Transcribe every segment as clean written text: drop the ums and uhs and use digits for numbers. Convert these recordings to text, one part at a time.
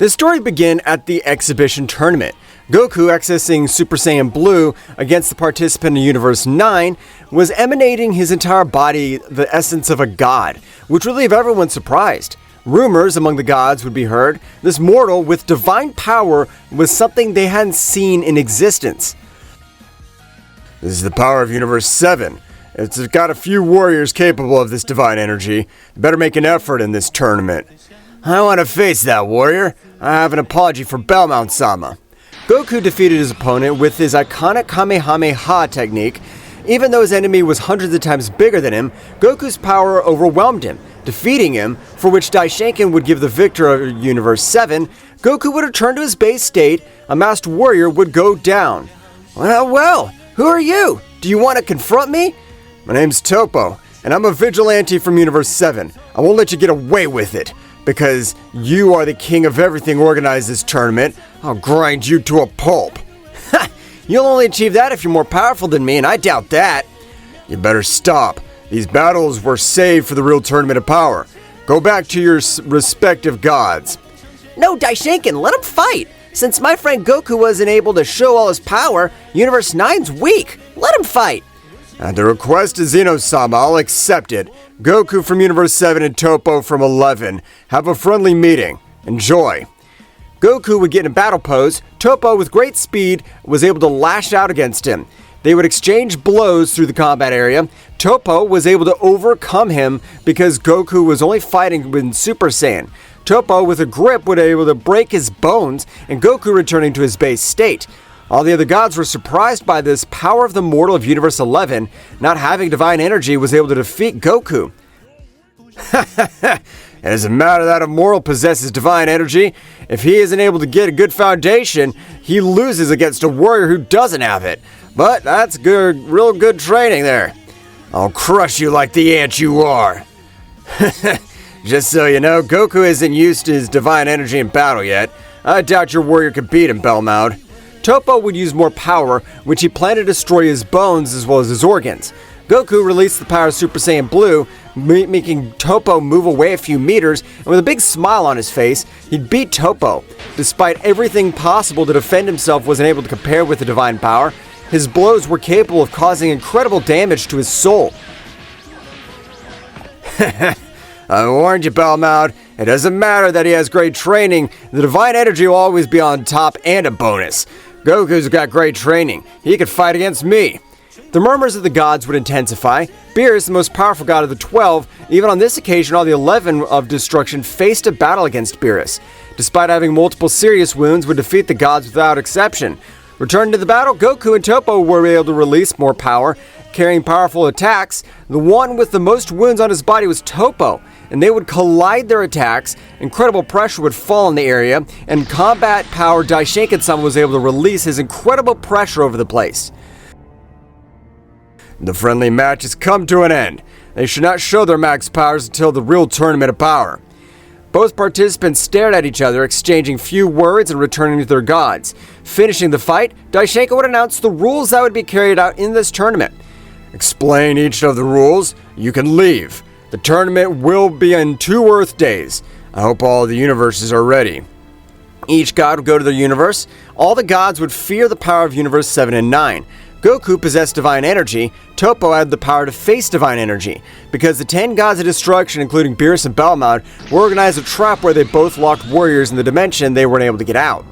The story began at the exhibition tournament. Goku, accessing Super Saiyan Blue against the participant in Universe 9, was emanating his entire body the essence of a god, which would leave everyone surprised. Rumors among the gods would be heard. This mortal with divine power was something they hadn't seen in existence. This is the power of Universe 7. It's got a few warriors capable of this divine energy. You better make an effort in this tournament. I want to face that warrior. I have an apology for Bouken-sama. Goku defeated his opponent with his iconic Kamehameha technique. Even though his enemy was hundreds of times bigger than him, Goku's power overwhelmed him, defeating him, for which Daishinkan would give the victor of Universe 7. Goku would return to his base state, a masked warrior would go down. Well, who are you? Do you want to confront me? My name's Toppo, and I'm a vigilante from Universe 7. I won't let you get away with it. Because you are the king of everything organized this tournament, I'll grind you to a pulp. Ha! You'll only achieve that if you're more powerful than me, and I doubt that. You better stop. These battles were saved for the real tournament of power. Go back to your respective gods. No, Daishinkan, let him fight. Since my friend Goku wasn't able to show all his power, Universe 9's weak. Let him fight. At the request of Zeno-sama, I'll accept it. Goku from Universe 7 and Toppo from 11. Have a friendly meeting. Enjoy. Goku would get in a battle pose. Toppo, with great speed, was able to lash out against him. They would exchange blows through the combat area. Toppo was able to overcome him because Goku was only fighting with Super Saiyan. Toppo, with a grip, would be able to break his bones, and Goku returning to his base state. All the other gods were surprised by this power of the mortal of Universe 11. Not having divine energy was able to defeat Goku. It doesn't matter that a mortal possesses divine energy. If he isn't able to get a good foundation, he loses against a warrior who doesn't have it. But that's good, real good training there. I'll crush you like the ant you are. Just so you know, Goku isn't used to his divine energy in battle yet. I doubt your warrior could beat him, Belmode. Toppo would use more power, which he planned to destroy his bones as well as his organs. Goku released the power of Super Saiyan Blue, making Toppo move away a few meters, and with a big smile on his face, he'd beat Toppo. Despite everything possible to defend himself wasn't able to compare with the divine power, his blows were capable of causing incredible damage to his soul. I warned you, Belmode. It doesn't matter that he has great training, the divine energy will always be on top and a bonus. Goku's got great training. He could fight against me. The murmurs of the gods would intensify. Beerus, the most powerful god of the 12, even on this occasion all the 11 of destruction faced a battle against Beerus. Despite having multiple serious wounds, would defeat the gods without exception. Returning to the battle, Goku and Toppo were able to release more power, carrying powerful attacks. The one with the most wounds on his body was Toppo, and they would collide their attacks. Incredible pressure would fall in the area, and combat power Daishinkan-sama was able to release his incredible pressure over the place. The friendly match has come to an end. They should not show their max powers until the real tournament of power. Both participants stared at each other, exchanging few words and returning to their gods. Finishing the fight, Daishinkan would announce the rules that would be carried out in this tournament. Explain each of the rules. You can leave. The tournament will be in 2 Earth days. I hope all the universes are ready. Each god would go to their universe. All the gods would fear the power of Universe 7 and 9. Goku possessed divine energy. Toppo had the power to face divine energy. Because the 10 gods of destruction, including Beerus and Belmode, were organized a trap where they both locked warriors in the dimension they weren't able to get out.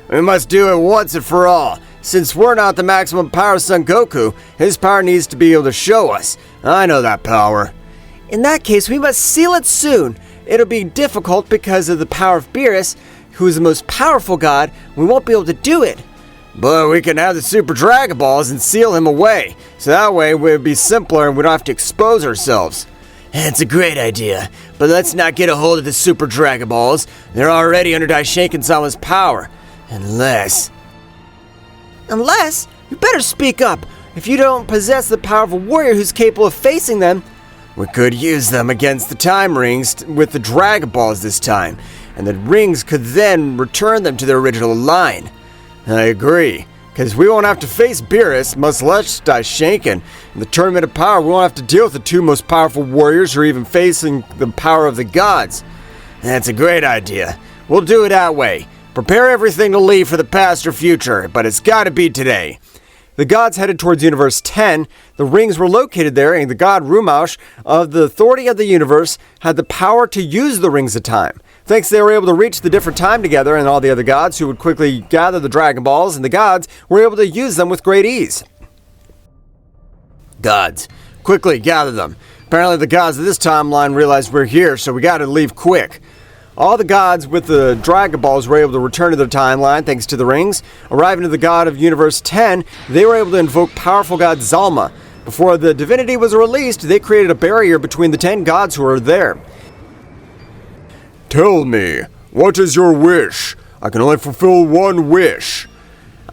We must do it once and for all. Since we're not the maximum power Son Goku, his power needs to be able to show us. I know that power. In that case, we must seal it soon. It'll be difficult because of the power of Beerus, who is the most powerful god. We won't be able to do it. But we can have the Super Dragon Balls and seal him away. So that way it would be simpler and we don't have to expose ourselves. That's a great idea. But let's not get a hold of the Super Dragon Balls. They're already under Daishinkan-sama's power. Unless, you better speak up. If you don't possess the power of a warrior who's capable of facing them, we could use them against the time rings with the Dragon Balls this time, and the rings could then return them to their original line. I agree, because we won't have to face Beerus, much less Daishinkan. In the Tournament of Power, we won't have to deal with the 2 most powerful warriors or even facing the power of the gods. That's a great idea. We'll do it that way. Prepare everything to leave for the past or future, but it's gotta be today. The gods headed towards Universe 10. The rings were located there, and the god Ramush, of the authority of the universe, had the power to use the Rings of Time. Thanks, they were able to reach the different time together, and all the other gods who would quickly gather the Dragon Balls, and the gods were able to use them with great ease. Gods, quickly gather them. Apparently the gods of this timeline realized we're here, so we gotta leave quick. All the gods with the Dragon Balls were able to return to their timeline thanks to the rings. Arriving to the god of Universe 10, they were able to invoke powerful god Zalma. Before the divinity was released, they created a barrier between the 10 gods who were there. Tell me, what is your wish? I can only fulfill one wish.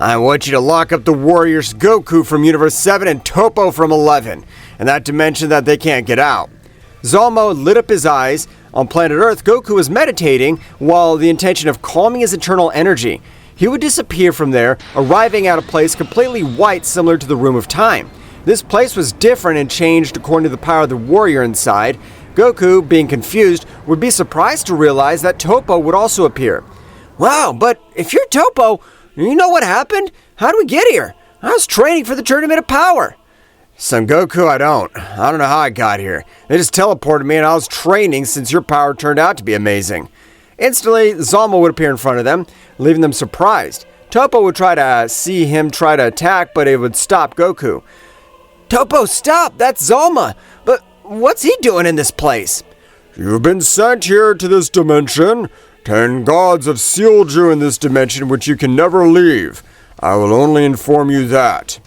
I want you to lock up the warriors Goku from Universe 7 and Toppo from 11, in that dimension that they can't get out. Zalma lit up his eyes. On planet Earth, Goku was meditating while the intention of calming his internal energy. He would disappear from there, arriving at a place completely white similar to the Room of Time. This place was different and changed according to the power of the warrior inside. Goku, being confused, would be surprised to realize that Toppo would also appear. Wow, but if you're Toppo, you know what happened? How did we get here? I was training for the Tournament of Power. Son Goku, I don't know how I got here. They just teleported me and I was training since your power turned out to be amazing. Instantly, Zalma would appear in front of them, leaving them surprised. Toppo would try to see him try to attack, but it would stop Goku. Toppo, stop! That's Zalma! But what's he doing in this place? You've been sent here to this dimension. 10 gods have sealed you in this dimension which you can never leave. I will only inform you that.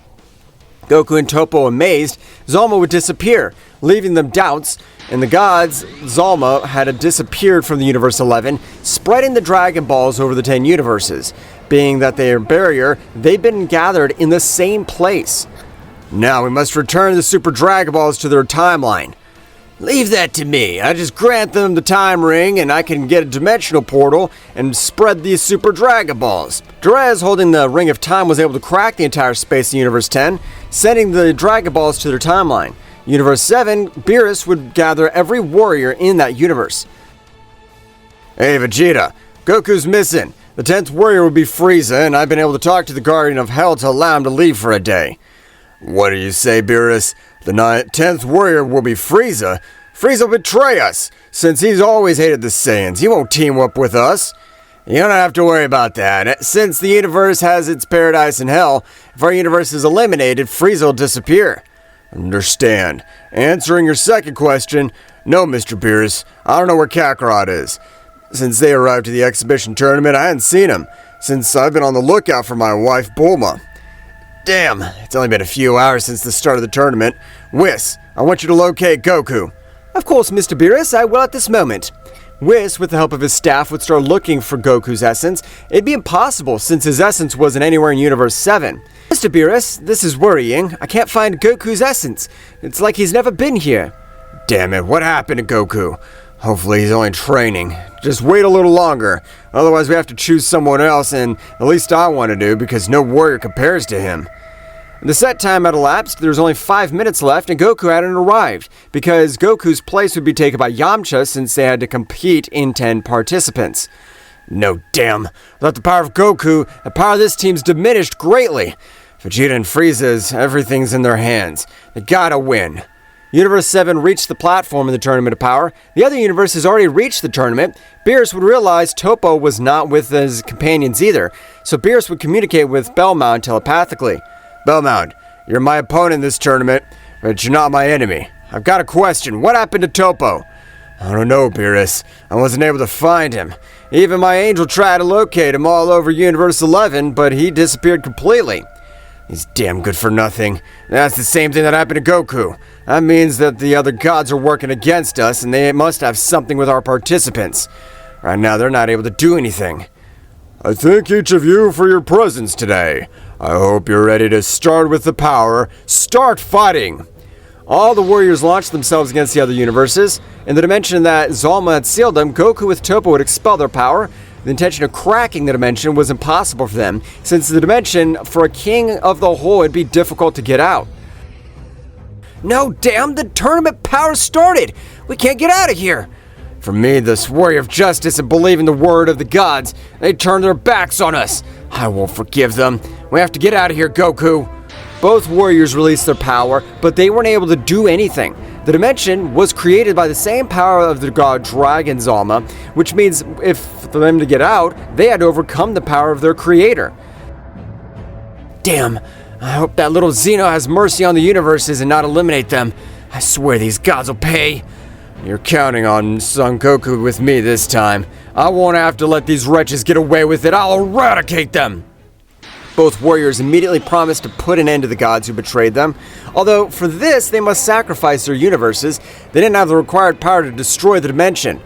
Goku and Toppo amazed, Zalma would disappear, leaving them doubts, and the gods, Zalma, had disappeared from the Universe 11, spreading the Dragon Balls over the 10 universes. Being that they are barrier, they've been gathered in the same place. Now we must return the Super Dragon Balls to their timeline. Leave that to me. I just grant them the time ring and I can get a dimensional portal and spread these Super Dragon Balls. Drez, holding the Ring of Time, was able to crack the entire space in Universe 10, sending the Dragon Balls to their timeline. Universe 7, Beerus would gather every warrior in that universe. Hey Vegeta, Goku's missing. The 10th warrior would be Frieza, and I've been able to talk to the Guardian of Hell to allow him to leave for a day. What do you say, Beerus? The 10th warrior will be Frieza. Frieza will betray us, since he's always hated the Saiyans. He won't team up with us. You don't have to worry about that. Since the universe has its paradise and hell, if our universe is eliminated, Frieza will disappear. Understand. Answering your second question, no, Mr. Beerus. I don't know where Kakarot is. Since they arrived at the exhibition tournament, I hadn't seen him, since I've been on the lookout for my wife, Bulma. Damn, it's only been a few hours since the start of the tournament. Whis, I want you to locate Goku. Of course, Mr. Beerus, I will at this moment. Whis, with the help of his staff, would start looking for Goku's essence. It'd be impossible since his essence wasn't anywhere in Universe 7. Mr. Beerus, this is worrying. I can't find Goku's essence. It's like he's never been here. Damn it, what happened to Goku? Hopefully he's only training. Just wait a little longer. Otherwise we have to choose someone else, and at least I want to do, because no warrior compares to him. The set time had elapsed, there was only 5 minutes left, and Goku hadn't arrived, because Goku's place would be taken by Yamcha since they had to compete in 10 participants. No, damn. Without the power of Goku, the power of this team's diminished greatly. Vegeta and Frieza's, everything's in their hands. They gotta win. Universe 7 reached the platform in the Tournament of Power. The other universes already reached the tournament. Beerus would realize Toppo was not with his companions either, so Beerus would communicate with Bellmount telepathically. Bellmount, you're my opponent in this tournament, but you're not my enemy. I've got a question. What happened to Toppo? I don't know, Beerus. I wasn't able to find him. Even my angel tried to locate him all over Universe 11, but he disappeared completely. He's damn good for nothing. That's the same thing that happened to Goku. That means that the other gods are working against us, and they must have something with our participants. Right now, they're not able to do anything. I thank each of you for your presence today. I hope you're ready to start with the power. Start fighting! All the warriors launched themselves against the other universes. In the dimension that Zalma had sealed them, Goku with Toppo would expel their power. The intention of cracking the dimension was impossible for them, since the dimension, for a king of the whole, would be difficult to get out. No, damn, the tournament power started! We can't get out of here! For me, this warrior of justice and believing the word of the gods, they turned their backs on us. I won't forgive them. We have to get out of here, Goku. Both warriors released their power, but they weren't able to do anything. The dimension was created by the same power of the god Dragon Zama, which means for them to get out, they had to overcome the power of their creator. Damn, I hope that little Zeno has mercy on the universes and not eliminate them. I swear these gods will pay. You're counting on Son Goku with me this time. I won't have to let these wretches get away with it. I'll eradicate them. Both warriors immediately promised to put an end to the gods who betrayed them. Although, for this, they must sacrifice their universes. They didn't have the required power to destroy the dimension.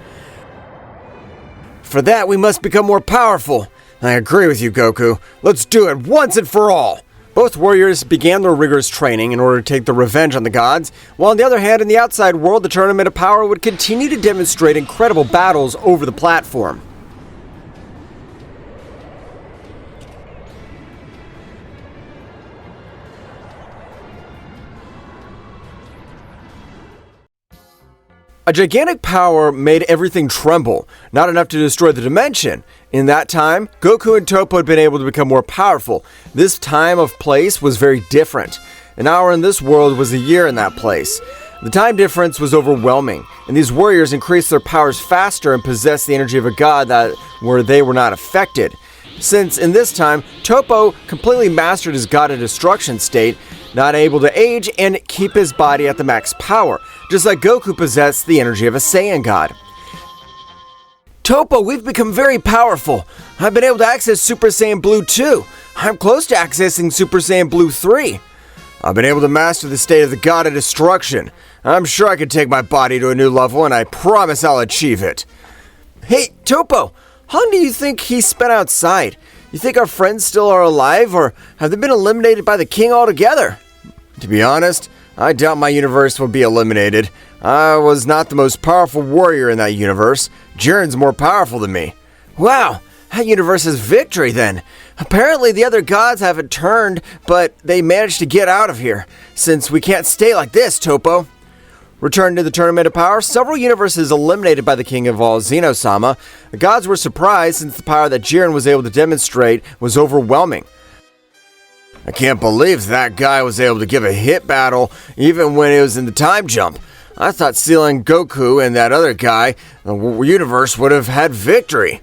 For that, we must become more powerful. I agree with you, Goku. Let's do it once and for all. Both warriors began their rigorous training in order to take their revenge on the gods, while on the other hand, in the outside world, the Tournament of Power would continue to demonstrate incredible battles over the platform. A gigantic power made everything tremble, not enough to destroy the dimension. In that time, Goku and Toppo had been able to become more powerful. This time of place was very different. An hour in this world was a year in that place. The time difference was overwhelming, and these warriors increased their powers faster and possessed the energy of a god where they were not affected. Since in this time, Toppo completely mastered his god of destruction state, not able to age and keep his body at the max power, just like Goku possessed the energy of a Saiyan god. Toppo, we've become very powerful. I've been able to access Super Saiyan Blue 2. I'm close to accessing Super Saiyan Blue 3. I've been able to master the state of the god of destruction. I'm sure I can take my body to a new level, and I promise I'll achieve it. Hey, Toppo, how long do you think he spent outside? You think our friends still are alive, or have they been eliminated by the king altogether? To be honest, I doubt my universe will be eliminated. I was not the most powerful warrior in that universe. Jiren's more powerful than me. Wow, that universe is victory then. Apparently the other gods haven't turned, but they managed to get out of here, since we can't stay like this, Toppo. Returned to the Tournament of Power, several universes eliminated by the King of all, Zeno-sama. The gods were surprised since the power that Jiren was able to demonstrate was overwhelming. I can't believe that guy was able to give a hit battle even when it was in the time jump. I thought sealing Goku and that other guy, the universe would have had victory.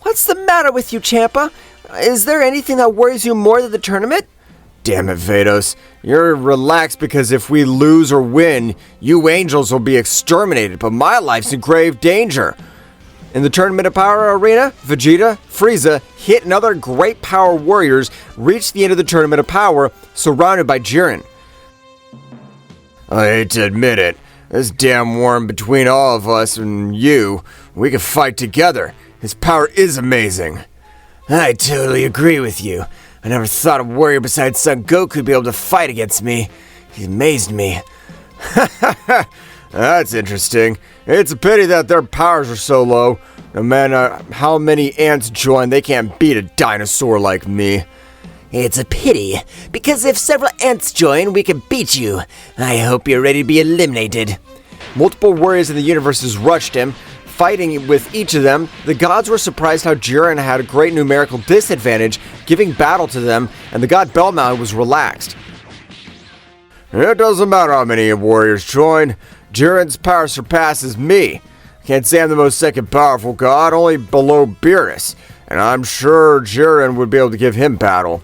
What's the matter with you, Champa? Is there anything that worries you more than the tournament? Damn it, Vados. You're relaxed because if we lose or win, you angels will be exterminated, but my life's in grave danger. In the Tournament of Power arena, Vegeta, Frieza, Hit, and other great power warriors reached the end of the Tournament of Power, surrounded by Jiren. I hate to admit it, this damn war between all of us and you, we can fight together. His power is amazing. I totally agree with you. I never thought a warrior besides Son Goku would be able to fight against me. He amazed me. That's interesting. It's a pity that their powers are so low. No matter how many ants join, they can't beat a dinosaur like me. It's a pity, because if several ants join, we can beat you. I hope you're ready to be eliminated. Multiple warriors in the universes rushed him. Fighting with each of them, the gods were surprised how Jiren had a great numerical disadvantage, giving battle to them, and the god Belmont was relaxed. It doesn't matter how many warriors join. Jiren's power surpasses me. Can't say I'm the most second powerful god, only below Beerus, and I'm sure Jiren would be able to give him battle.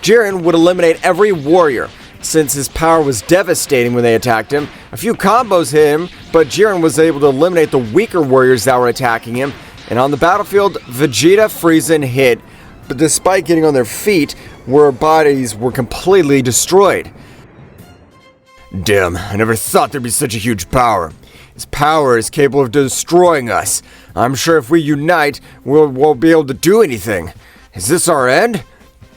Jiren would eliminate every warrior, since his power was devastating when they attacked him. A few combos hit him, but Jiren was able to eliminate the weaker warriors that were attacking him. And on the battlefield, Vegeta, Frieza, and Hit, but despite getting on their feet, their bodies were completely destroyed. Damn, I never thought there'd be such a huge power. His power is capable of destroying us. I'm sure if we unite, we'll be able to do anything. Is this our end?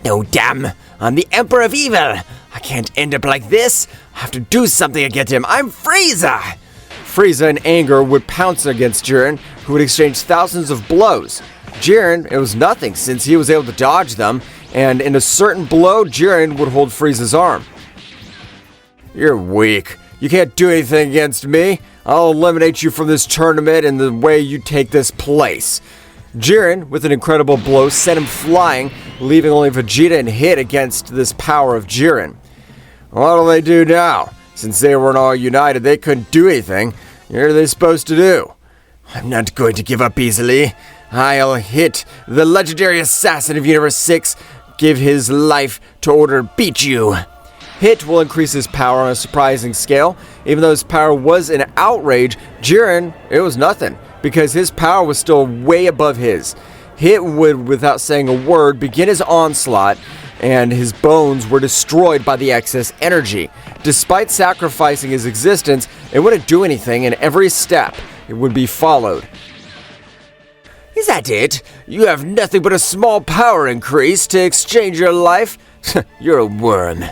No, damn. I'm the Emperor of Evil. I can't end up like this. I have to do something against him. I'm Frieza! Frieza, in anger, would pounce against Jiren, who would exchange thousands of blows. Jiren, it was nothing, since he was able to dodge them, and in a certain blow, Jiren would hold Frieza's arm. You're weak. You can't do anything against me. I'll eliminate you from this tournament and the way you take this place. Jiren, with an incredible blow, sent him flying, leaving only Vegeta and Hit against this power of Jiren. What do they do now? Since they weren't all united, they couldn't do anything. What are they supposed to do? I'm not going to give up easily. I'll hit the legendary assassin of Universe 6, give his life to order beat you. Hit will increase his power on a surprising scale. Even though his power was an outrage, Jiren, it was nothing, because his power was still way above his. Hit would, without saying a word, begin his onslaught, and his bones were destroyed by the excess energy. Despite sacrificing his existence, it wouldn't do anything, and every step it would be followed. Is that it? You have nothing but a small power increase to exchange your life? You're a worm.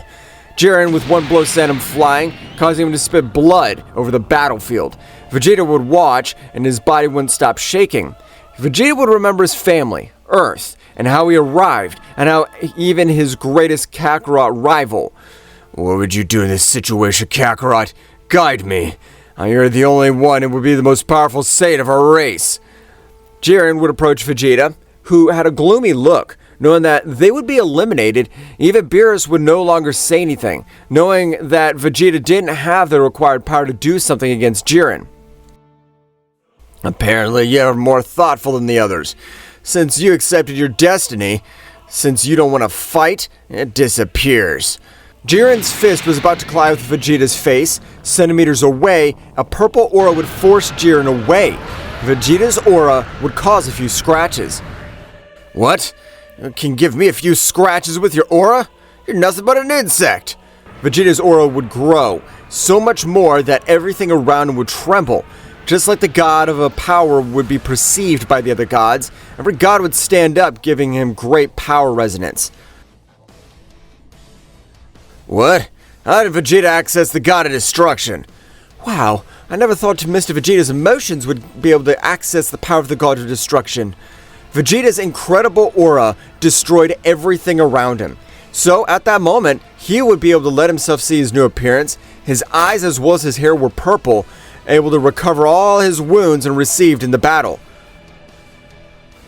Jiren, with one blow, sent him flying, causing him to spit blood over the battlefield. Vegeta would watch, and his body wouldn't stop shaking. Vegeta would remember his family, Earth, and how he arrived, and how even his greatest Kakarot rival. What would you do in this situation, Kakarot? Guide me. You're the only one who would be the most powerful Saiyan of our race. Jiren would approach Vegeta, who had a gloomy look. Knowing that they would be eliminated, even Beerus would no longer say anything, knowing that Vegeta didn't have the required power to do something against Jiren. Apparently you're more thoughtful than the others. Since you accepted your destiny, since you don't want to fight, it disappears. Jiren's fist was about to collide with Vegeta's face. Centimeters away, a purple aura would force Jiren away. Vegeta's aura would cause a few scratches. What? You can give me a few scratches with your aura? You're nothing but an insect. Vegeta's aura would grow, so much more that everything around him would tremble. Just like the god of a power would be perceived by the other gods, every god would stand up, giving him great power resonance. What? How did Vegeta access the god of destruction? Wow, I never thought Mr. Vegeta's emotions would be able to access the power of the god of destruction. Vegeta's incredible aura destroyed everything around him. So, at that moment, he would be able to let himself see his new appearance. His eyes as well as his hair were purple, able to recover all his wounds and received in the battle.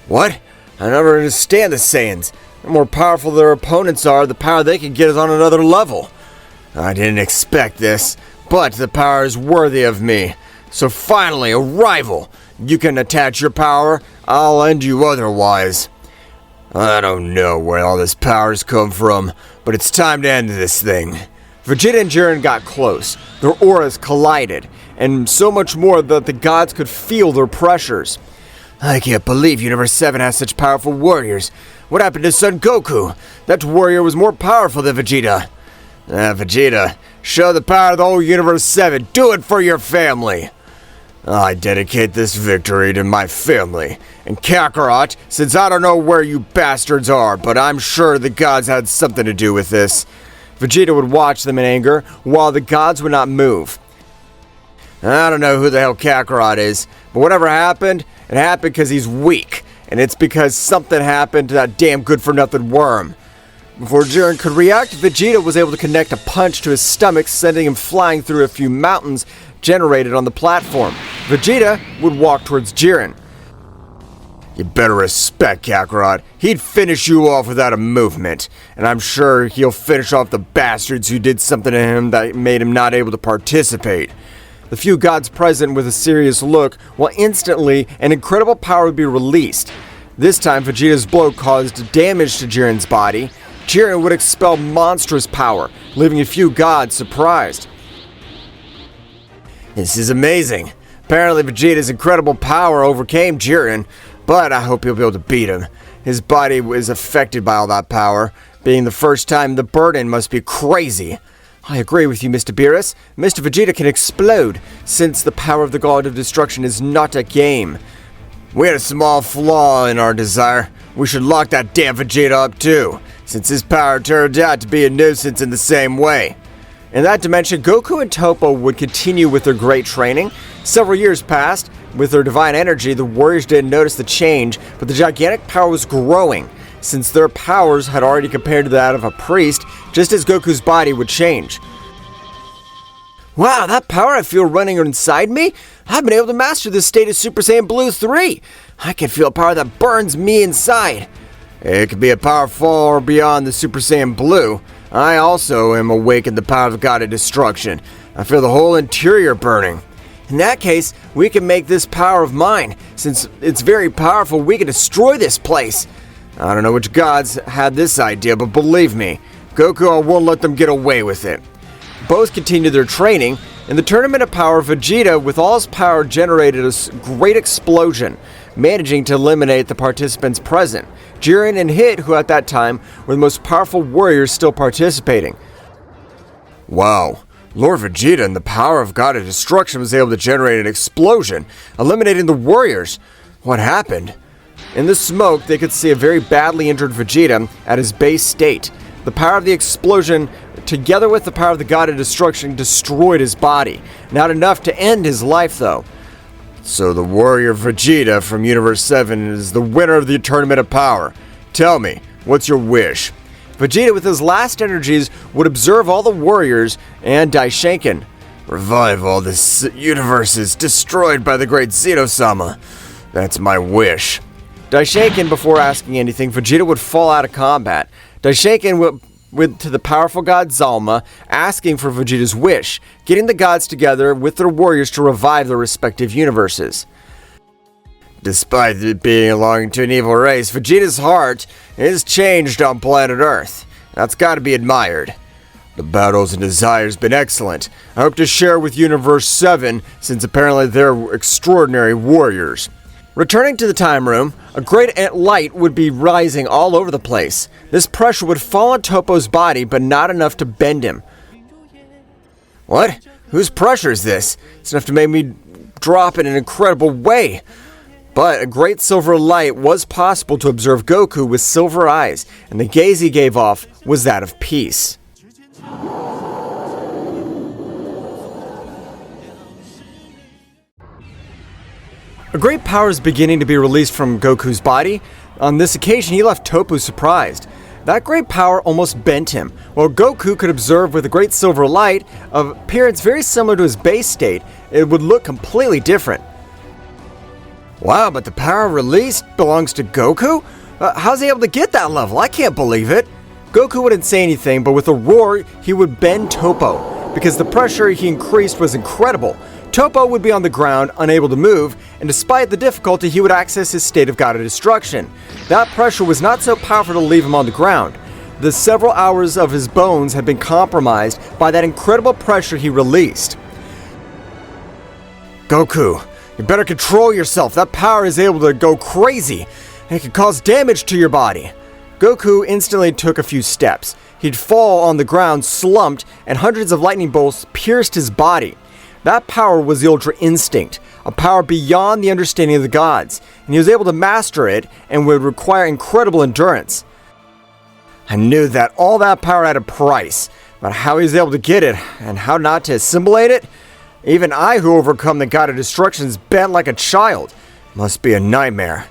What? I never understand the Saiyans. The more powerful their opponents are, the power they can get is on another level. I didn't expect this, but the power is worthy of me. So finally, a rival. You can attach your power, I'll end you otherwise. I don't know where all this power's come from, but it's time to end this thing. Vegeta and Jiren got close. Their auras collided, and so much more that the gods could feel their pressures. I can't believe Universe 7 has such powerful warriors. What happened to Son Goku? That warrior was more powerful than Vegeta. Vegeta, show the power of the whole Universe 7. Do it for your family. I dedicate this victory to my family. And Kakarot, since I don't know where you bastards are, but I'm sure the gods had something to do with this. Vegeta would watch them in anger, while the gods would not move. I don't know who the hell Kakarot is, but whatever happened, it happened because he's weak. And it's because something happened to that damn good-for-nothing worm. Before Jiren could react, Vegeta was able to connect a punch to his stomach, sending him flying through a few mountains generated on the platform. Vegeta would walk towards Jiren. You better respect Kakarot. He'd finish you off without a movement. And I'm sure he'll finish off the bastards who did something to him that made him not able to participate. The few gods present with a serious look, while instantly an incredible power would be released. This time, Vegeta's blow caused damage to Jiren's body. Jiren would expel monstrous power, leaving a few gods surprised. This is amazing. Apparently Vegeta's incredible power overcame Jiren, but I hope he'll be able to beat him. His body was affected by all that power. Being the first time, the burden must be crazy. I agree with you, Mr. Beerus. Mr. Vegeta can explode, since the power of the God of Destruction is not a game. We had a small flaw in our desire. We should lock that damn Vegeta up too, since his power turned out to be a nuisance in the same way. In that dimension, Goku and Toppo would continue with their great training. Several years passed. With their divine energy, the warriors didn't notice the change, but the gigantic power was growing, since their powers had already compared to that of a priest, just as Goku's body would change. Wow, that power I feel running inside me? I've been able to master this state of Super Saiyan Blue 3. I can feel a power that burns me inside. It could be a power far beyond the Super Saiyan Blue. I also am awakened the power of the God of Destruction. I feel the whole interior burning. In that case, we can make this power of mine. Since it's very powerful, we can destroy this place. I don't know which gods had this idea, but believe me, Goku won't let them get away with it. Both continued their training. In the Tournament of Power, Vegeta, with all his power, generated a great explosion, managing to eliminate the participants present. Jiren and Hit, who at that time were the most powerful warriors still participating. Wow. Lord Vegeta and the power of God of Destruction was able to generate an explosion, eliminating the warriors. What happened? In the smoke, they could see a very badly injured Vegeta at his base state. The power of the explosion, together with the power of the God of Destruction, destroyed his body. Not enough to end his life, though. So the warrior Vegeta from Universe 7 is the winner of the Tournament of Power. Tell me, what's your wish? Vegeta, with his last energies, would observe all the warriors and Daishinkan. Revive all the universes destroyed by the great Zeno-sama. That's my wish. Daishinkan, before asking anything, Vegeta would fall out of combat. Daishinkan went to the powerful god Zalma, asking for Vegeta's wish, getting the gods together with their warriors to revive their respective universes. Despite it belonging to an evil race, Vegeta's heart is changed on planet Earth. That's gotta be admired. The battles and desires been excellent. I hope to share with Universe 7, since apparently they're extraordinary warriors. Returning to the time room, a great light would be rising all over the place. This pressure would fall on Toppo's body, but not enough to bend him. What? Whose pressure is this? It's enough to make me drop in an incredible way. But a great silver light was possible to observe Goku with silver eyes, and the gaze he gave off was that of peace. A great power is beginning to be released from Goku's body. On this occasion, he left Toppo surprised. That great power almost bent him. While Goku could observe with a great silver light, of appearance very similar to his base state, it would look completely different. Wow, but the power released belongs to Goku? How's he able to get that level? I can't believe it. Goku wouldn't say anything, but with a roar, he would bend Toppo, because the pressure he increased was incredible. Toppo would be on the ground, unable to move, and despite the difficulty, he would access his state of God of Destruction. That pressure was not so powerful to leave him on the ground. The several hours of his bones had been compromised by that incredible pressure he released. Goku, you better control yourself. That power is able to go crazy, and it can cause damage to your body. Goku instantly took a few steps. He'd fall on the ground, slumped, and hundreds of lightning bolts pierced his body. That power was the Ultra Instinct, a power beyond the understanding of the gods, and he was able to master it and would require incredible endurance. I knew that all that power had a price, but how he was able to get it and how not to assimilate it? Even I, who overcome the God of Destruction, is bent like a child. Must be a nightmare.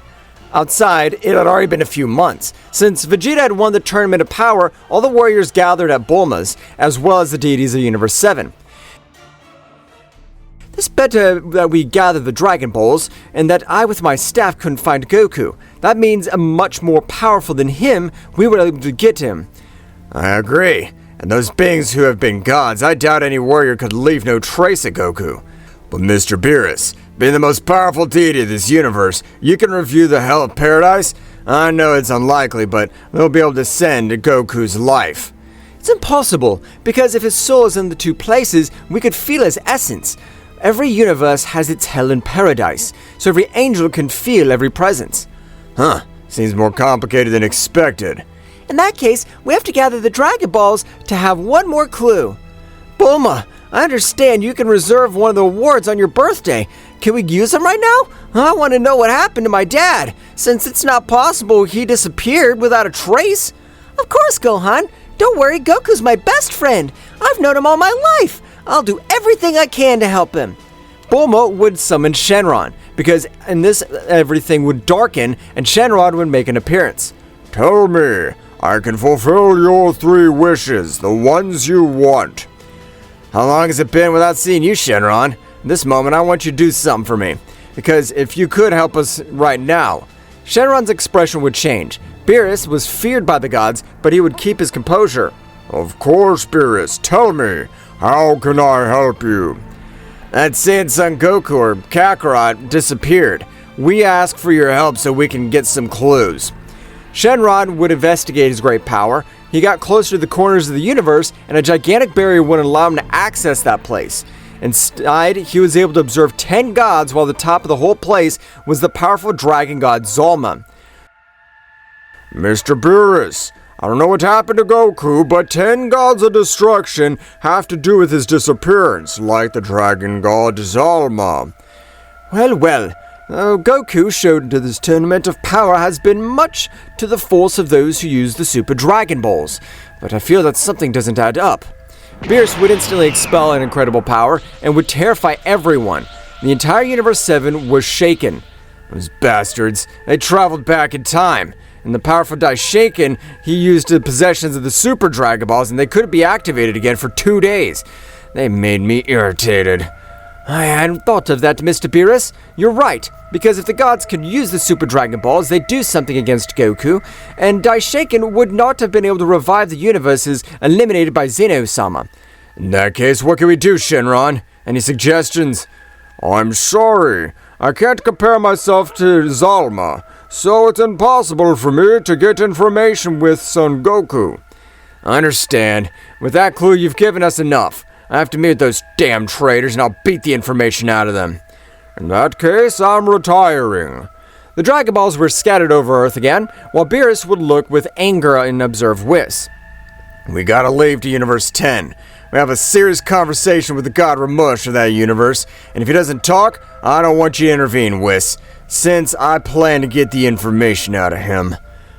Outside, it had already been a few months. Since Vegeta had won the Tournament of Power, all the warriors gathered at Bulma's, as well as the deities of Universe 7. It's better that we gather the Dragon Balls, and that I with my staff couldn't find Goku. That means I'm much more powerful than him. We were able to get him. I agree. And those beings who have been gods, I doubt any warrior could leave no trace of Goku. But Mr. Beerus, being the most powerful deity of this universe, you can review the Hell of Paradise? I know it's unlikely, but they'll be able to send Goku's life. It's impossible, because if his soul is in the two places, we could feel his essence. Every universe has its hell and paradise, so every angel can feel every presence. Huh, seems more complicated than expected. In that case, we have to gather the Dragon Balls to have one more clue. Bulma, I understand you can reserve one of the awards on your birthday. Can we use them right now? I want to know what happened to my dad, since it's not possible he disappeared without a trace. Of course, Gohan. Don't worry, Goku's my best friend. I've known him all my life. I'll do everything I can to help him. Bulma would summon Shenron, because in this everything would darken and Shenron would make an appearance. Tell me, I can fulfill your 3 wishes, the ones you want. How long has it been without seeing you, Shenron? In this moment, I want you to do something for me. Because if you could help us right now. Shenron's expression would change. Beerus was feared by the gods, but he would keep his composure. Of course, Beerus. Tell me, how can I help you? That Saiyan Son Goku or Kakarot disappeared. We ask for your help so we can get some clues. Shenron would investigate his great power. He got closer to the corners of the universe, and a gigantic barrier wouldn't allow him to access that place. Instead, he was able to observe 10 gods, while the top of the whole place was the powerful dragon god Zalma. Mr. Beerus, I don't know what happened to Goku, but 10 gods of destruction have to do with his disappearance, like the dragon god Zalma. Well, Goku showed to this tournament of power has been much to the force of those who use the Super Dragon Balls, but I feel that something doesn't add up. Beerus would instantly expel an incredible power and would terrify everyone. The entire Universe 7 was shaken. Those bastards, they traveled back in time. And the powerful Daishaken, he used the possessions of the Super Dragon Balls and they couldn't be activated again for 2 days. They made me irritated. I hadn't thought of that, Mr. Beerus. You're right, because if the gods could use the Super Dragon Balls, they'd do something against Goku, and Daishaken would not have been able to revive the universes eliminated by Zeno-sama. In that case, what can we do, Shenron? Any suggestions? I'm sorry, I can't compare myself to Zalma, so it's impossible for me to get information with Son Goku. I understand. With that clue, you've given us enough. I have to meet with those damn traitors and I'll beat the information out of them. In that case, I'm retiring. The Dragon Balls were scattered over Earth again, while Beerus would look with anger and observe Whis. We gotta leave to Universe 10. We have a serious conversation with the god Ramush of that universe, and if he doesn't talk, I don't want you to intervene, Whis, since I plan to get the information out of him.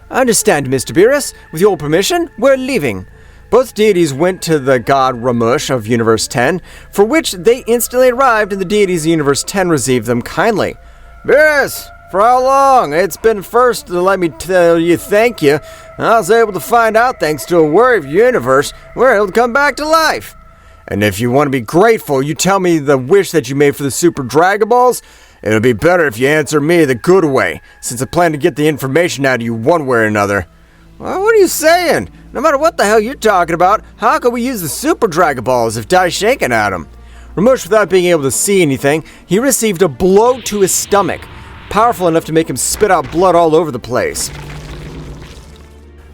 I understand, Mr. Beerus. With your permission, we're leaving. Both deities went to the god Ramush of Universe 10, for which they instantly arrived, and the deities of Universe 10 received them kindly. Beerus, for how long? It's been first to let me tell you thank you. I was able to find out thanks to a warrior of universe, we're able to come back to life. And if you want to be grateful, you tell me the wish that you made for the Super Dragon Balls. It'll be better if you answer me the good way, since I plan to get the information out of you one way or another. Well, what are you saying? No matter what the hell you're talking about, how can we use the Super Dragon Balls if Daishaken at him? Ramush, without being able to see anything, he received a blow to his stomach, powerful enough to make him spit out blood all over the place.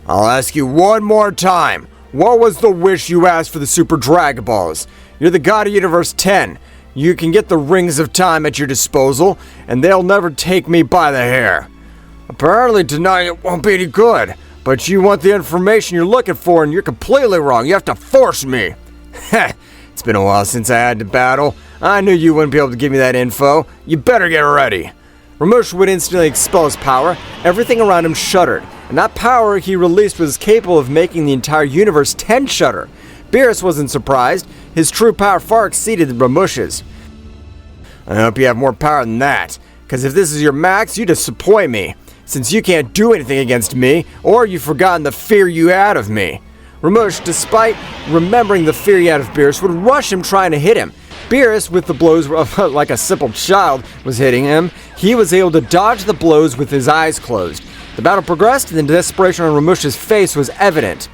I'll ask you one more time. What was the wish you asked for the Super Dragon Balls? You're the god of Universe 10. You can get the Rings of Time at your disposal, and they'll never take me by the hair. Apparently denying it won't be any good. But you want the information you're looking for, and you're completely wrong. You have to force me. Heh, it's been a while since I had to battle. I knew you wouldn't be able to give me that info. You better get ready. Ramush would instantly expel his power. Everything around him shuddered, and that power he released was capable of making the entire Universe 10 shudder. Beerus wasn't surprised. His true power far exceeded Ramush's. I hope you have more power than that, because if this is your max, you disappoint me. Since you can't do anything against me, or you've forgotten the fear you had of me. Ramush, despite remembering the fear he had of Beerus, would rush him trying to hit him. Beerus, with the blows like a simple child was hitting him, he was able to dodge the blows with his eyes closed. The battle progressed, and the desperation on Ramush's face was evident.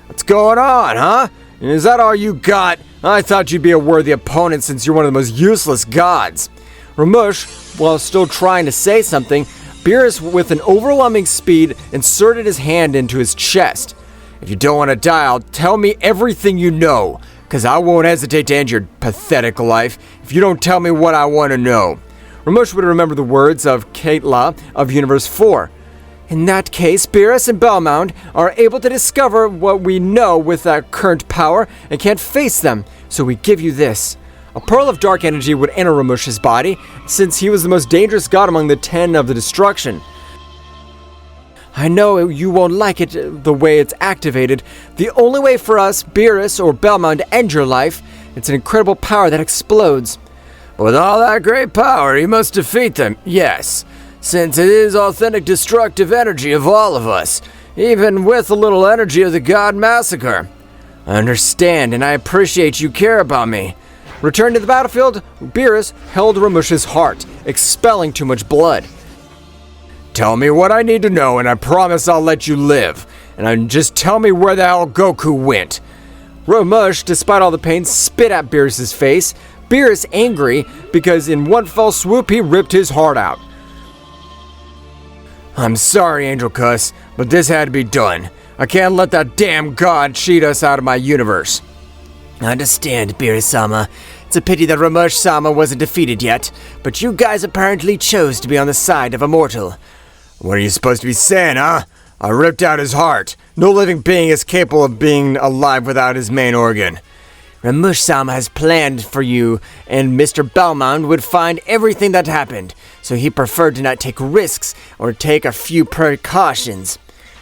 What's going on, huh? Is that all you got? I thought you'd be a worthy opponent since you're one of the most useless gods. Ramush, while still trying to say something, Beerus, with an overwhelming speed, inserted his hand into his chest. If you don't want to die, tell me everything you know, because I won't hesitate to end your pathetic life if you don't tell me what I want to know. Ramush would remember the words of Katla of Universe 4. In that case, Beerus and Belmont are able to discover what we know with our current power and can't face them, so we give you this. A pearl of dark energy would enter Ramush's body, since he was the most dangerous god among the 10 of the destruction. I know you won't like it the way it's activated. The only way for us, Beerus or Belmont, to end your life, it's an incredible power that explodes. With all that great power, you must defeat them, yes, since it is authentic destructive energy of all of us, even with a little energy of the god massacre. I understand, and I appreciate you care about me. Returned to the battlefield, Beerus held Ramush's heart, expelling too much blood. Tell me what I need to know, and I promise I'll let you live. And just tell me where the hell Goku went. Ramush, despite all the pain, spit at Beerus' face. Beerus angry because in one fell swoop he ripped his heart out. I'm sorry, Angel Cuss, but this had to be done. I can't let that damn god cheat us out of my universe. I understand, Beerus-sama. It's a pity that Ramush-sama wasn't defeated yet, but you guys apparently chose to be on the side of a mortal. What are you supposed to be saying, huh? I ripped out his heart. No living being is capable of being alive without his main organ. Ramush-sama has planned for you, and Mr. Belmont would find everything that happened, so he preferred to not take risks or take a few precautions.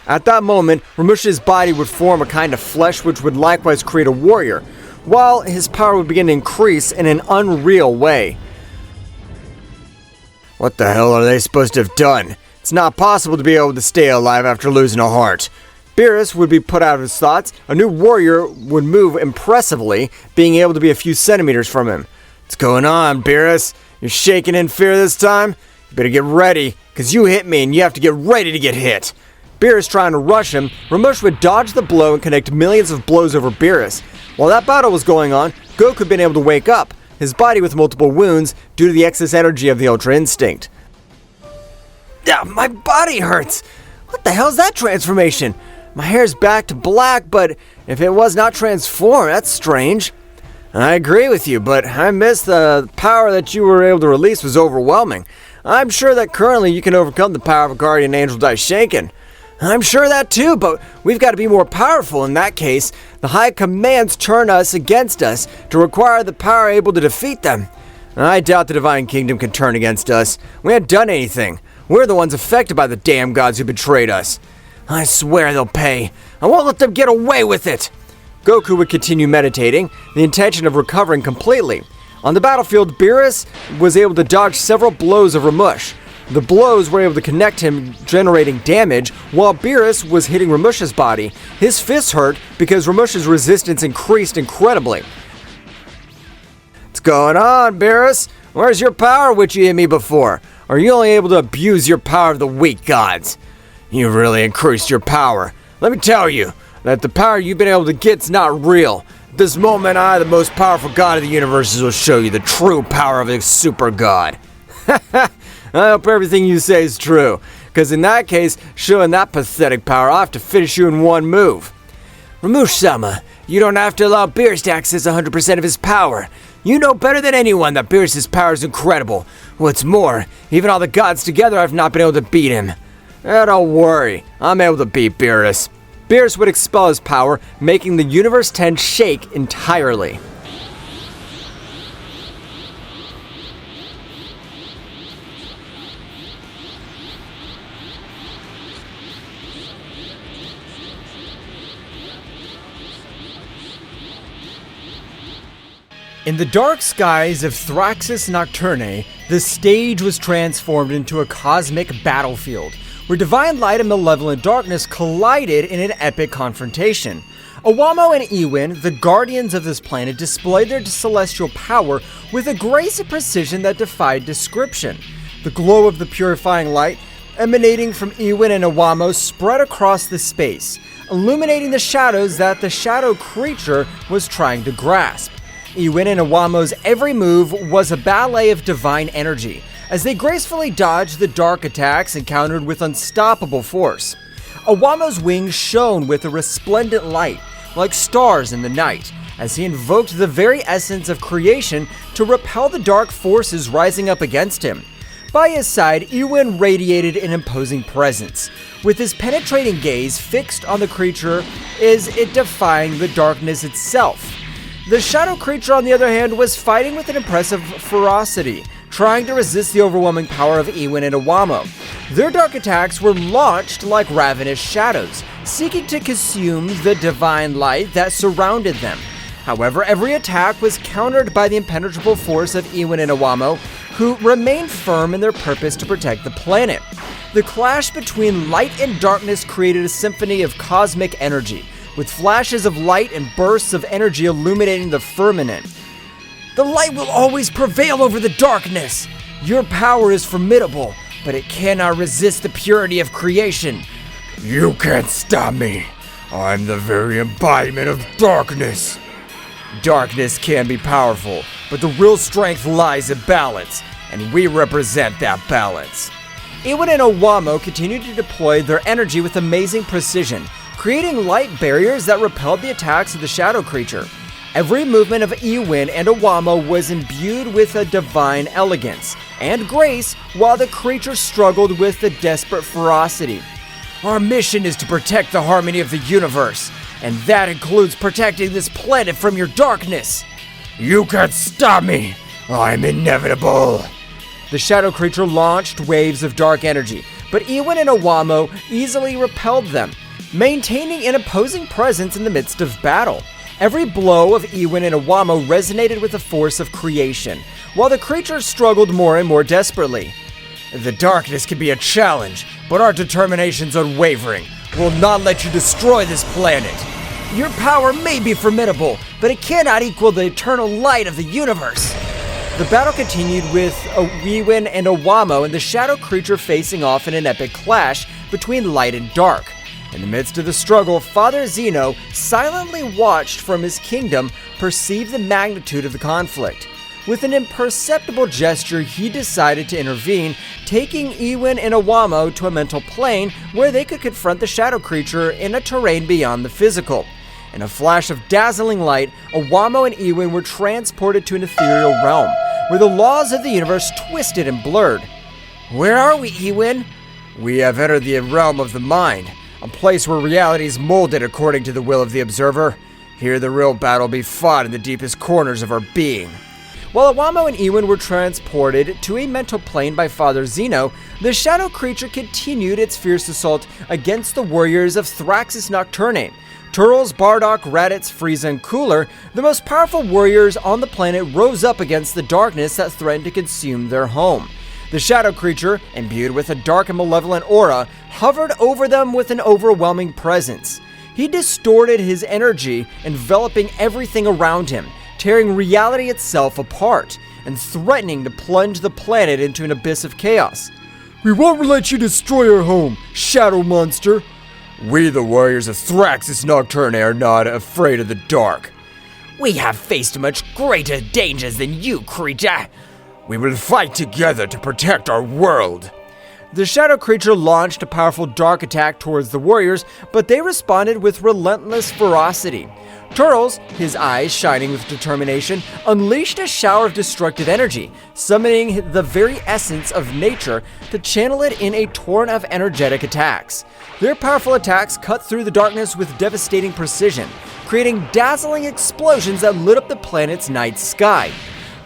At that moment, Ramush's body would form a kind of flesh which would likewise create a warrior, while his power would begin to increase in an unreal way. What the hell are they supposed to have done? It's not possible to be able to stay alive after losing a heart. Beerus would be put out of his thoughts. A new warrior would move impressively, being able to be a few centimeters from him. What's going on, Beerus? You're shaking in fear this time? You better get ready, because you hit me and you have to get ready to get hit. Beerus trying to rush him, Ramush would dodge the blow and connect millions of blows over Beerus. While that battle was going on, Goku had been able to wake up, his body with multiple wounds due to the excess energy of the Ultra Instinct. My body hurts! What the hell's that transformation? My hair's back to black, but if it was not transformed, that's strange. I agree with you, but I miss the power that you were able to release was overwhelming. I'm sure that currently you can overcome the power of a Guardian Angel Daishinken. I'm sure that too, but we've got to be more powerful in that case. The high commands turn us against us to require the power able to defeat them. I doubt the Divine Kingdom can turn against us. We haven't done anything. We're the ones affected by the damn gods who betrayed us. I swear they'll pay. I won't let them get away with it. Goku would continue meditating, the intention of recovering completely. On the battlefield, Beerus was able to dodge several blows of Ramush. The blows were able to connect him, generating damage, while Beerus was hitting Ramush's body. His fists hurt because Ramush's resistance increased incredibly. What's going on, Beerus? Where's your power which you hit me before? Or are you only able to abuse your power of the weak gods? You've really increased your power. Let me tell you that the power you've been able to get's not real. At this moment, I, the most powerful god of the universe, will show you the true power of a super god. I hope everything you say is true, because in that case, showing that pathetic power, I'll have to finish you in one move. Ramush-sama, you don't have to allow Beerus to access 100% of his power. You know better than anyone that Beerus' power is incredible. What's more, even all the gods together have not been able to beat him. Don't worry, I'm able to beat Beerus. Beerus would expel his power, making the Universe 10 shake entirely. In the dark skies of Thraxis Nocturne, the stage was transformed into a cosmic battlefield, where divine light and malevolent darkness collided in an epic confrontation. Owamo and Ewin, the guardians of this planet, displayed their celestial power with a grace and precision that defied description. The glow of the purifying light emanating from Ewin and Owamo spread across the space, illuminating the shadows that the shadow creature was trying to grasp. Ewin and Owamo's every move was a ballet of divine energy, as they gracefully dodged the dark attacks encountered with unstoppable force. Owamo's wings shone with a resplendent light, like stars in the night, as he invoked the very essence of creation to repel the dark forces rising up against him. By his side, Ewin radiated an imposing presence, with his penetrating gaze fixed on the creature as it defying the darkness itself. The shadow creature, on the other hand, was fighting with an impressive ferocity, trying to resist the overwhelming power of Ewin and Owamo. Their dark attacks were launched like ravenous shadows, seeking to consume the divine light that surrounded them. However, every attack was countered by the impenetrable force of Ewin and Owamo, who remained firm in their purpose to protect the planet. The clash between light and darkness created a symphony of cosmic energy, with flashes of light and bursts of energy illuminating the firmament. The light will always prevail over the darkness. Your power is formidable, but it cannot resist the purity of creation. You can't stop me. I'm the very embodiment of darkness. Darkness can be powerful, but the real strength lies in balance, and we represent that balance. Iwin and Owamo continued to deploy their energy with amazing precision, creating light barriers that repelled the attacks of the shadow creature. Every movement of Iwin and Owamo was imbued with a divine elegance and grace, while the creature struggled with a desperate ferocity. Our mission is to protect the harmony of the universe, and that includes protecting this planet from your darkness. You can't stop me. I'm inevitable. The shadow creature launched waves of dark energy, but Iwin and Owamo easily repelled them, maintaining an opposing presence in the midst of battle. Every blow of Iwin and Owamo resonated with the force of creation, while the creature struggled more and more desperately. The darkness can be a challenge, but our determination's unwavering. We'll not let you destroy this planet. Your power may be formidable, but it cannot equal the eternal light of the universe. The battle continued with Iwin and Owamo and the shadow creature facing off in an epic clash between light and dark. In the midst of the struggle, Father Zeno silently watched from his kingdom, perceived the magnitude of the conflict. With an imperceptible gesture, he decided to intervene, taking Iwin and Owamo to a mental plane where they could confront the shadow creature in a terrain beyond the physical. In a flash of dazzling light, Owamo and Iwin were transported to an ethereal realm, where the laws of the universe twisted and blurred. Where are we, Iwin? We have entered the realm of the mind, a place where reality is molded according to the will of the observer. Here the real battle be fought in the deepest corners of our being. While Owamo and Iwin were transported to a mental plane by Father Zeno, the shadow creature continued its fierce assault against the warriors of Thraxis Nocturne. Turles, Bardock, Raditz, Frieza, and Cooler, the most powerful warriors on the planet, rose up against the darkness that threatened to consume their home. The shadow creature, imbued with a dark and malevolent aura, hovered over them with an overwhelming presence. He distorted his energy, enveloping everything around him, tearing reality itself apart, and threatening to plunge the planet into an abyss of chaos. We won't let you destroy our home, shadow monster. We, the warriors of Thraxis Nocturne, are not afraid of the dark. We have faced much greater dangers than you, creature. We will fight together to protect our world. The shadow creature launched a powerful dark attack towards the warriors, but they responded with relentless ferocity. Turles, his eyes shining with determination, unleashed a shower of destructive energy, summoning the very essence of nature to channel it in a torrent of energetic attacks. Their powerful attacks cut through the darkness with devastating precision, creating dazzling explosions that lit up the planet's night sky.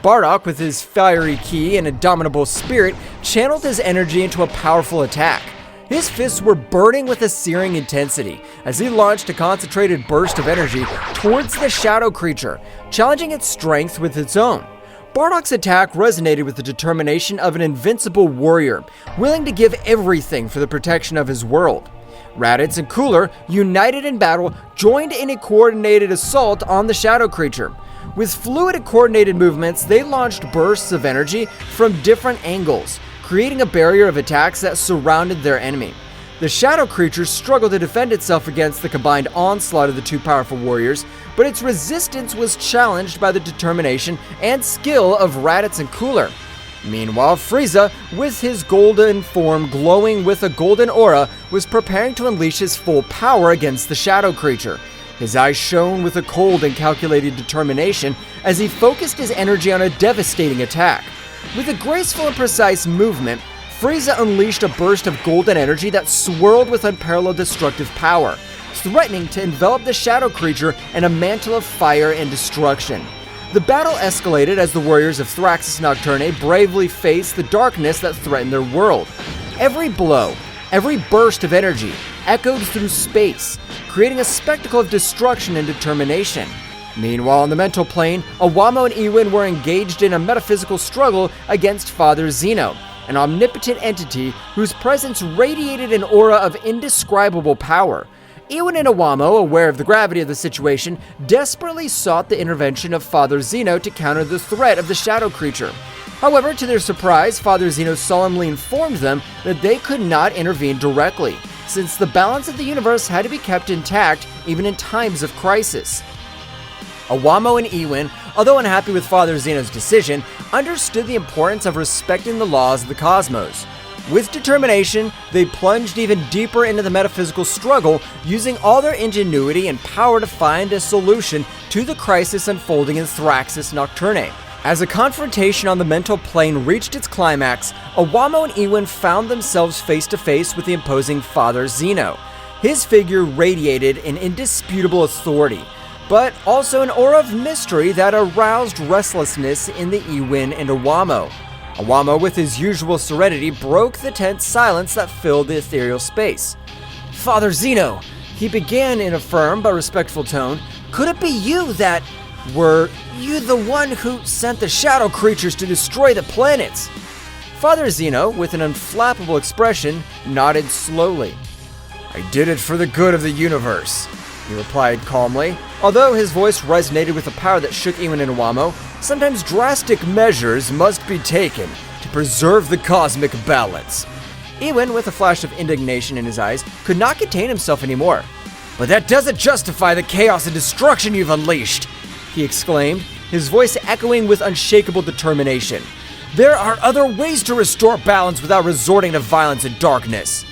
Bardock, with his fiery ki and indomitable spirit, channeled his energy into a powerful attack. His fists were burning with a searing intensity as he launched a concentrated burst of energy towards the shadow creature, challenging its strength with its own. Bardock's attack resonated with the determination of an invincible warrior, willing to give everything for the protection of his world. Raditz and Cooler, united in battle, joined in a coordinated assault on the shadow creature. With fluid and coordinated movements, they launched bursts of energy from different angles, creating a barrier of attacks that surrounded their enemy. The shadow creature struggled to defend itself against the combined onslaught of the two powerful warriors, but its resistance was challenged by the determination and skill of Raditz and Cooler. Meanwhile, Frieza, with his golden form glowing with a golden aura, was preparing to unleash his full power against the shadow creature. His eyes shone with a cold and calculated determination as he focused his energy on a devastating attack. With a graceful and precise movement, Frieza unleashed a burst of golden energy that swirled with unparalleled destructive power, threatening to envelop the shadow creature in a mantle of fire and destruction. The battle escalated as the warriors of Thraxis Nocturne bravely faced the darkness that threatened their world. Every blow, every burst of energy echoed through space, creating a spectacle of destruction and determination. Meanwhile, on the mental plane, Owamo and Iwin were engaged in a metaphysical struggle against Father Zeno, an omnipotent entity whose presence radiated an aura of indescribable power. Iwan and Iwamo, aware of the gravity of the situation, desperately sought the intervention of Father Zeno to counter the threat of the shadow creature. However, to their surprise, Father Zeno solemnly informed them that they could not intervene directly, since the balance of the universe had to be kept intact even in times of crisis. Iwamo and Iwan, although unhappy with Father Zeno's decision, understood the importance of respecting the laws of the cosmos. With determination, they plunged even deeper into the metaphysical struggle, using all their ingenuity and power to find a solution to the crisis unfolding in Thraxis Nocturne. As a confrontation on the mental plane reached its climax, Iwamo and Iwan found themselves face to face with the imposing Father Zeno. His figure radiated an indisputable authority, but also an aura of mystery that aroused restlessness in the Iwan and Iwamo. Iwamo, with his usual serenity, broke the tense silence that filled the ethereal space. "Father Zeno," he began in a firm but respectful tone, "could it be you that... were you the one who sent the shadow creatures to destroy the planets?" Father Zeno, with an unflappable expression, nodded slowly. "I did it for the good of the universe," he replied calmly. Although his voice resonated with a power that shook Iwan and Iwamo, sometimes drastic measures must be taken to preserve the cosmic balance. Iwan, with a flash of indignation in his eyes, could not contain himself anymore. "But that doesn't justify the chaos and destruction you've unleashed," he exclaimed, his voice echoing with unshakable determination. "There are other ways to restore balance without resorting to violence and darkness."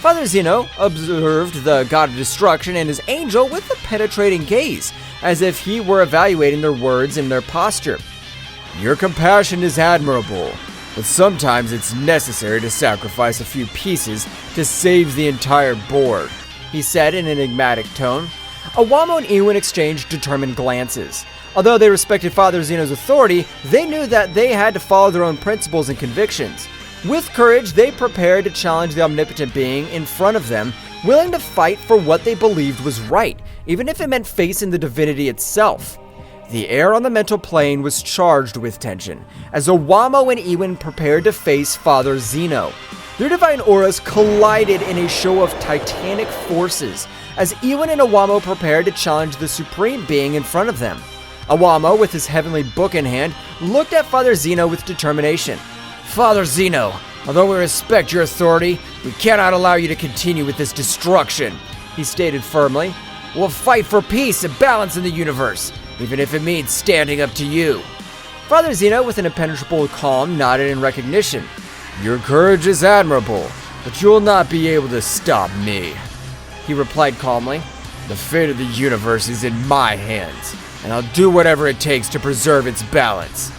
Father Zeno observed the god of destruction and his angel with a penetrating gaze, as if he were evaluating their words and their posture. "Your compassion is admirable, but sometimes it's necessary to sacrifice a few pieces to save the entire board," he said in an enigmatic tone. Iwamo and Iwan exchanged determined glances. Although they respected Father Zeno's authority, they knew that they had to follow their own principles and convictions. With courage, they prepared to challenge the omnipotent being in front of them, willing to fight for what they believed was right, even if it meant facing the divinity itself. The air on the mental plane was charged with tension, as Iwamo and Iwan prepared to face Father Zeno. Their divine auras collided in a show of titanic forces, as Iwan and Iwamo prepared to challenge the supreme being in front of them. Iwamo, with his heavenly book in hand, looked at Father Zeno with determination. "Father Zeno, although we respect your authority, we cannot allow you to continue with this destruction," he stated firmly. "We'll fight for peace and balance in the universe, even if it means standing up to you." Father Zeno, with an impenetrable calm, nodded in recognition. "Your courage is admirable, but you will not be able to stop me," he replied calmly. "The fate of the universe is in my hands, and I'll do whatever it takes to preserve its balance."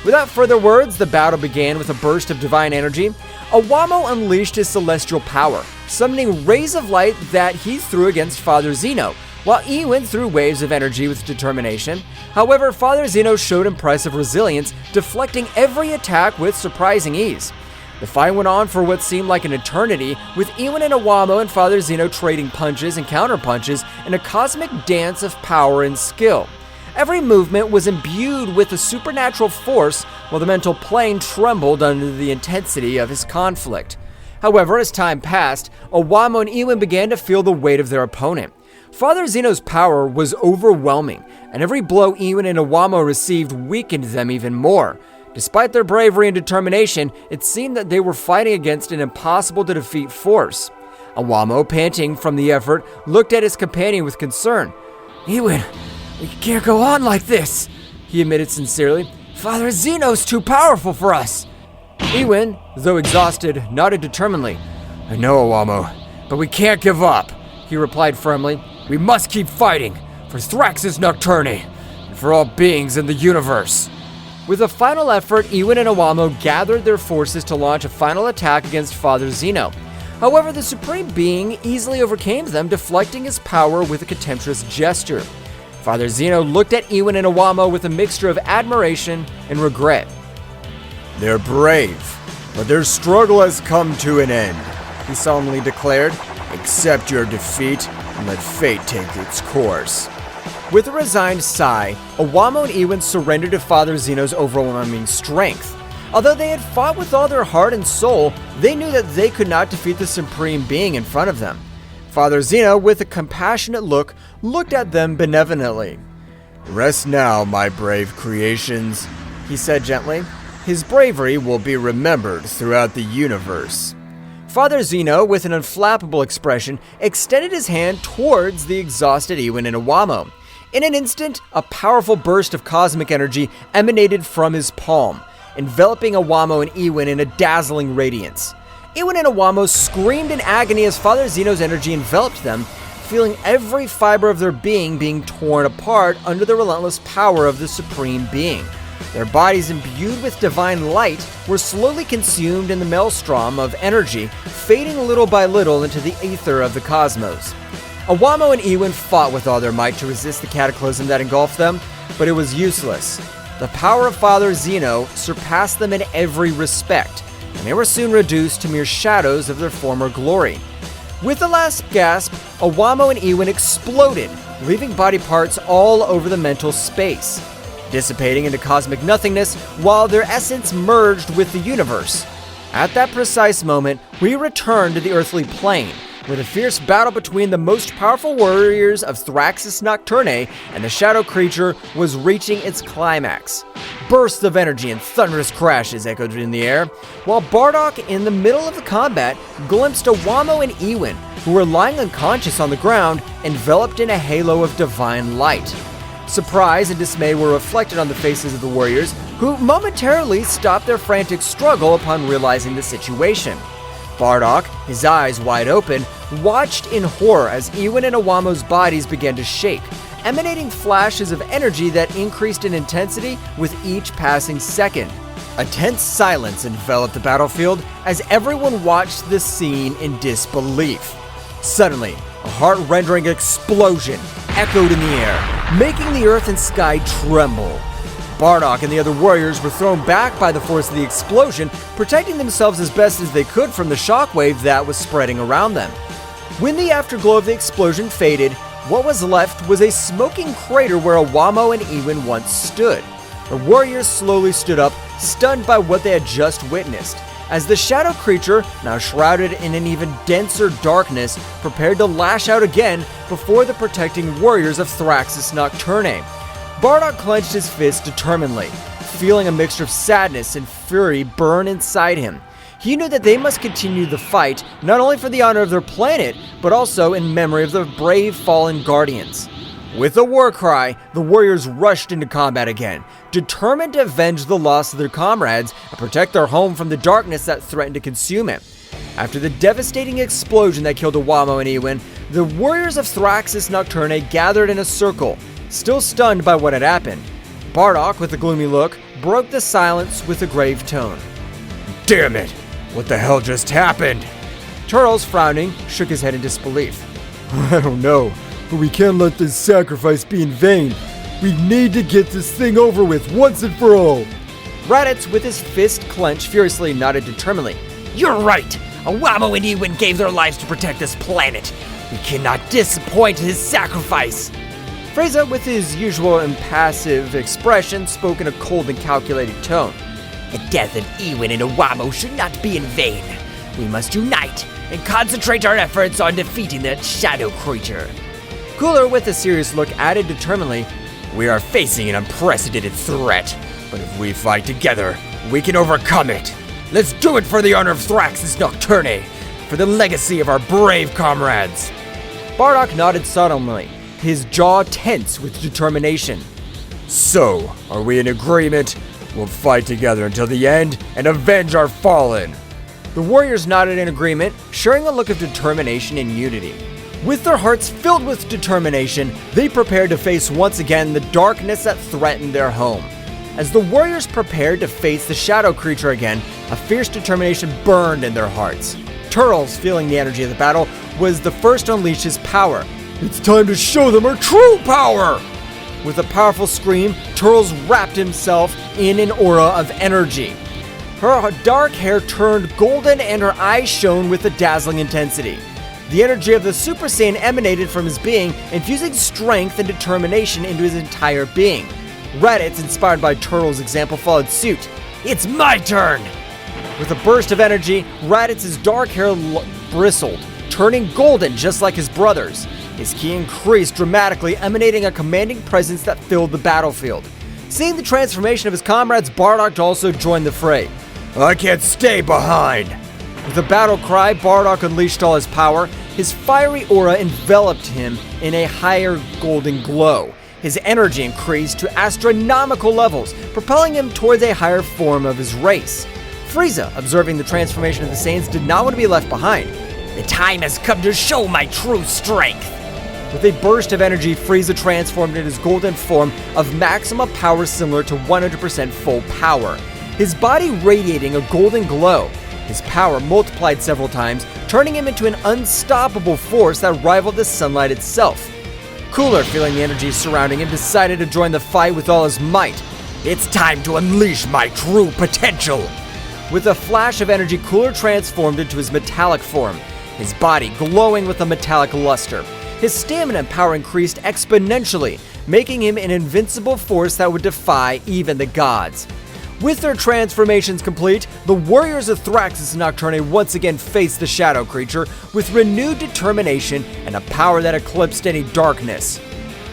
Without further words, the battle began with a burst of divine energy. Iwamo unleashed his celestial power, summoning rays of light that he threw against Father Zeno, while Iwan threw waves of energy with determination. However, Father Zeno showed impressive resilience, deflecting every attack with surprising ease. The fight went on for what seemed like an eternity, with Iwan and Iwamo and Father Zeno trading punches and counterpunches in a cosmic dance of power and skill. Every movement was imbued with a supernatural force, while the mental plane trembled under the intensity of his conflict. However, as time passed, Iwamo and Iwan began to feel the weight of their opponent. Father Zeno's power was overwhelming, and every blow Iwan and Iwamo received weakened them even more. Despite their bravery and determination, it seemed that they were fighting against an impossible-to-defeat force. Iwamo, panting from the effort, looked at his companion with concern. "Iwan, we can't go on like this," he admitted sincerely. "Father Zeno's too powerful for us." Iwan, though exhausted, nodded determinedly. "I know, Iwamo, but we can't give up," he replied firmly. "We must keep fighting, for Thraxis Nocturne, and for all beings in the universe." With a final effort, Iwan and Iwamo gathered their forces to launch a final attack against Father Zeno. However, the Supreme Being easily overcame them, deflecting his power with a contemptuous gesture. Father Zeno looked at Iwan and Iwamo with a mixture of admiration and regret. "They're brave, but their struggle has come to an end," he solemnly declared. "Accept your defeat and let fate take its course." With a resigned sigh, Iwamo and Iwan surrendered to Father Zeno's overwhelming strength. Although they had fought with all their heart and soul, they knew that they could not defeat the Supreme Being in front of them. Father Zeno, with a compassionate look, looked at them benevolently. Rest now, my brave creations, he said gently. His bravery will be remembered throughout the universe. Father Zeno, with an unflappable expression, extended his hand towards the exhausted Ewin and Iwamo. In an instant, a powerful burst of cosmic energy emanated from his palm, enveloping Iwamo and Ewin in a dazzling radiance. Ewin and Iwamo screamed in agony as Father Zeno's energy enveloped them, feeling every fiber of their being torn apart under the relentless power of the Supreme Being. Their bodies, imbued with divine light, were slowly consumed in the maelstrom of energy, fading little by little into the aether of the cosmos. Iwamo and Ewin fought with all their might to resist the cataclysm that engulfed them, but it was useless. The power of Father Zeno surpassed them in every respect, and they were soon reduced to mere shadows of their former glory. With the last gasp, Iwamo and Ewin exploded, leaving body parts all over the mental space, dissipating into cosmic nothingness while their essence merged with the universe. At that precise moment, we return to the earthly plane, where the fierce battle between the most powerful warriors of Thraxis Nocturne and the shadow creature was reaching its climax. Bursts of energy and thunderous crashes echoed in the air, while Bardock, in the middle of the combat, glimpsed Iwamo and Ewin, who were lying unconscious on the ground, enveloped in a halo of divine light. Surprise and dismay were reflected on the faces of the warriors, who momentarily stopped their frantic struggle upon realizing the situation. Bardock, his eyes wide open, watched in horror as Ewin and Iwamo's bodies began to shake, emanating flashes of energy that increased in intensity with each passing second. A tense silence enveloped the battlefield as everyone watched the scene in disbelief. Suddenly, a heart-rending explosion echoed in the air, making the earth and sky tremble. Bardock and the other warriors were thrown back by the force of the explosion, protecting themselves as best as they could from the shockwave that was spreading around them. When the afterglow of the explosion faded, what was left was a smoking crater where Iwamo and Ewin once stood. The warriors slowly stood up, stunned by what they had just witnessed, as the shadow creature, now shrouded in an even denser darkness, prepared to lash out again before the protecting warriors of Thraxis Nocturne. Bardock clenched his fist determinedly, feeling a mixture of sadness and fury burn inside him. He knew that they must continue the fight, not only for the honor of their planet, but also in memory of their brave fallen guardians. With a war cry, the warriors rushed into combat again, determined to avenge the loss of their comrades and protect their home from the darkness that threatened to consume it. After the devastating explosion that killed Iwamo and Ewin, the warriors of Thraxis Nocturne gathered in a circle, still stunned by what had happened. Bardock, with a gloomy look, broke the silence with a grave tone. Damn it! What the hell just happened? Turtles, frowning, shook his head in disbelief. I don't know, but we can't let this sacrifice be in vain. We need to get this thing over with once and for all. Raditz, with his fist clenched, furiously nodded determinedly. You're right! Iwamo and Ewin gave their lives to protect this planet. We cannot disappoint his sacrifice. Frieza, with his usual impassive expression, spoke in a cold and calculated tone. The death of Ewin and Iwamo should not be in vain. We must unite and concentrate our efforts on defeating that shadow creature. Cooler, with a serious look, added determinedly, We are facing an unprecedented threat, but if we fight together, we can overcome it. Let's do it for the honor of Thraxis Nocturne, for the legacy of our brave comrades. Bardock nodded solemnly, his jaw tense with determination. So, are we in agreement? We'll fight together until the end and avenge our fallen. The warriors nodded in agreement, sharing a look of determination and unity. With their hearts filled with determination, they prepared to face once again the darkness that threatened their home. As the warriors prepared to face the shadow creature again, a fierce determination burned in their hearts. Turtles, feeling the energy of the battle, was the first to unleash his power. It's time to show them our true power! With a powerful scream, Turtles wrapped himself in an aura of energy. Her dark hair turned golden and her eyes shone with a dazzling intensity. The energy of the Super Saiyan emanated from his being, infusing strength and determination into his entire being. Raditz, inspired by Turtles' example, followed suit. It's my turn! With a burst of energy, Raditz's dark hair bristled, turning golden just like his brothers. His ki increased dramatically, emanating a commanding presence that filled the battlefield. Seeing the transformation of his comrades, Bardock also joined the fray. I can't stay behind! With a battle cry, Bardock unleashed all his power. His fiery aura enveloped him in a higher golden glow. His energy increased to astronomical levels, propelling him towards a higher form of his race. Frieza, observing the transformation of the Saiyans, did not want to be left behind. The time has come to show my true strength. With a burst of energy, Frieza transformed into his golden form of maximum power similar to 100% full power. His body radiating a golden glow. His power multiplied several times, turning him into an unstoppable force that rivaled the sunlight itself. Cooler, feeling the energy surrounding him, decided to join the fight with all his might. It's time to unleash my true potential. With a flash of energy, Cooler transformed into his metallic form, his body glowing with a metallic luster. His stamina and power increased exponentially, making him an invincible force that would defy even the gods. With their transformations complete, the warriors of Thraxis and Nocturne once again faced the shadow creature with renewed determination and a power that eclipsed any darkness.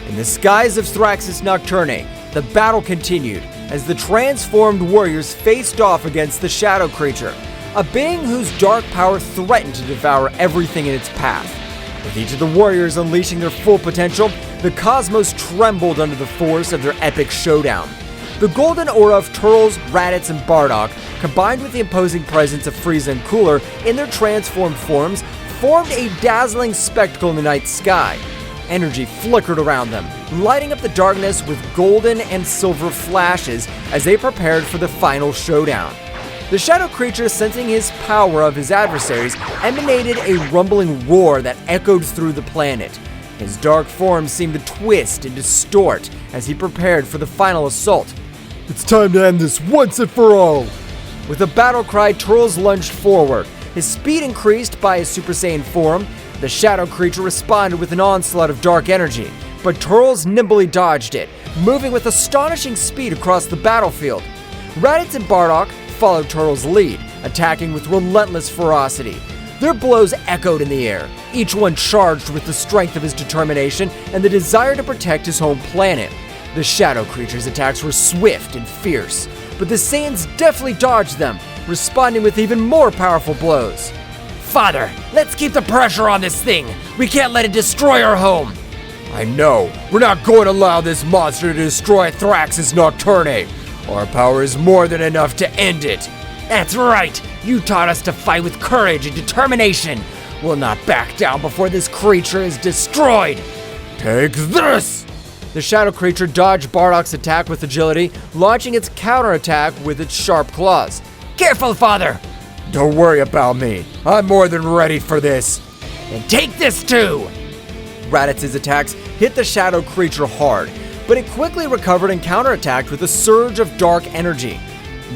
In the skies of Thraxis Nocturne, the battle continued as the transformed warriors faced off against the shadow creature, a being whose dark power threatened to devour everything in its path. With each of the warriors unleashing their full potential, the cosmos trembled under the force of their epic showdown. The golden aura of Turles, Raditz, and Bardock, combined with the imposing presence of Frieza and Cooler in their transformed forms, formed a dazzling spectacle in the night sky. Energy flickered around them, lighting up the darkness with golden and silver flashes as they prepared for the final showdown. The shadow creature, sensing his power of his adversaries, emanated a rumbling roar that echoed through the planet. His dark form seemed to twist and distort as he prepared for the final assault. It's time to end this once and for all! With a battle cry, Turles lunged forward. His speed increased by his Super Saiyan form. The shadow creature responded with an onslaught of dark energy, but Turles nimbly dodged it, moving with astonishing speed across the battlefield. Raditz and Bardock followed Turles' lead, attacking with relentless ferocity. Their blows echoed in the air, each one charged with the strength of his determination and the desire to protect his home planet. The shadow creature's attacks were swift and fierce, but the Saiyans deftly dodged them, responding with even more powerful blows. Father, let's keep the pressure on this thing. We can't let it destroy our home. I know. We're not going to allow this monster to destroy Thraxis Nocturne. Our power is more than enough to end it. That's right. You taught us to fight with courage and determination. We'll not back down before this creature is destroyed. Take this! The shadow creature dodged Bardock's attack with agility, launching its counterattack with its sharp claws. Careful, Father! Don't worry about me. I'm more than ready for this. And take this too! Raditz's attacks hit the shadow creature hard, but it quickly recovered and counterattacked with a surge of dark energy.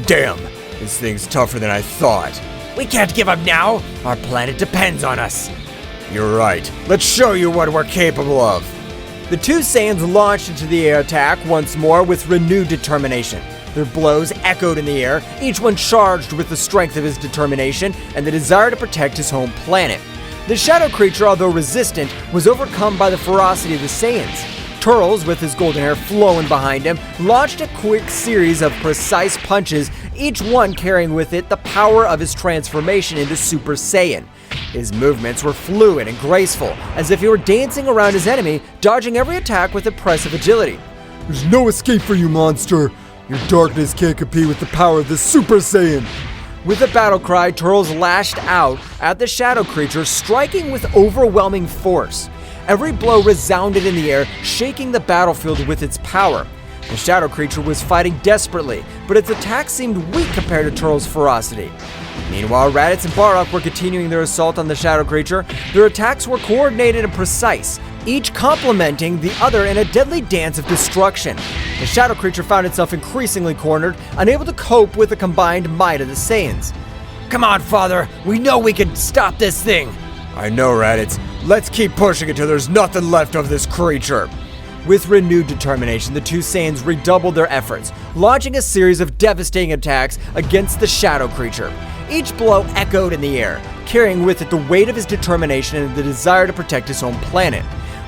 Damn, this thing's tougher than I thought. We can't give up now. Our planet depends on us. You're right. Let's show you what we're capable of. The two Saiyans launched into the air attack once more with renewed determination. Their blows echoed in the air, each one charged with the strength of his determination and the desire to protect his home planet. The shadow creature, although resistant, was overcome by the ferocity of the Saiyans. Turles, with his golden hair flowing behind him, launched a quick series of precise punches, each one carrying with it the power of his transformation into Super Saiyan. His movements were fluid and graceful, as if he were dancing around his enemy, dodging every attack with impressive agility. There's no escape for you, monster. Your darkness can't compete with the power of the Super Saiyan. With a battle cry, Turles lashed out at the shadow creature, striking with overwhelming force. Every blow resounded in the air, shaking the battlefield with its power. The shadow creature was fighting desperately, but its attacks seemed weak compared to Turles' ferocity. Meanwhile, Raditz and Bardock were continuing their assault on the shadow creature. Their attacks were coordinated and precise, each complementing the other in a deadly dance of destruction. The shadow creature found itself increasingly cornered, unable to cope with the combined might of the Saiyans. Come on, Father. We know we can stop this thing. I know, Raditz. Let's keep pushing until there's nothing left of this creature. With renewed determination, the two Saiyans redoubled their efforts, launching a series of devastating attacks against the shadow creature. Each blow echoed in the air, carrying with it the weight of his determination and the desire to protect his home planet.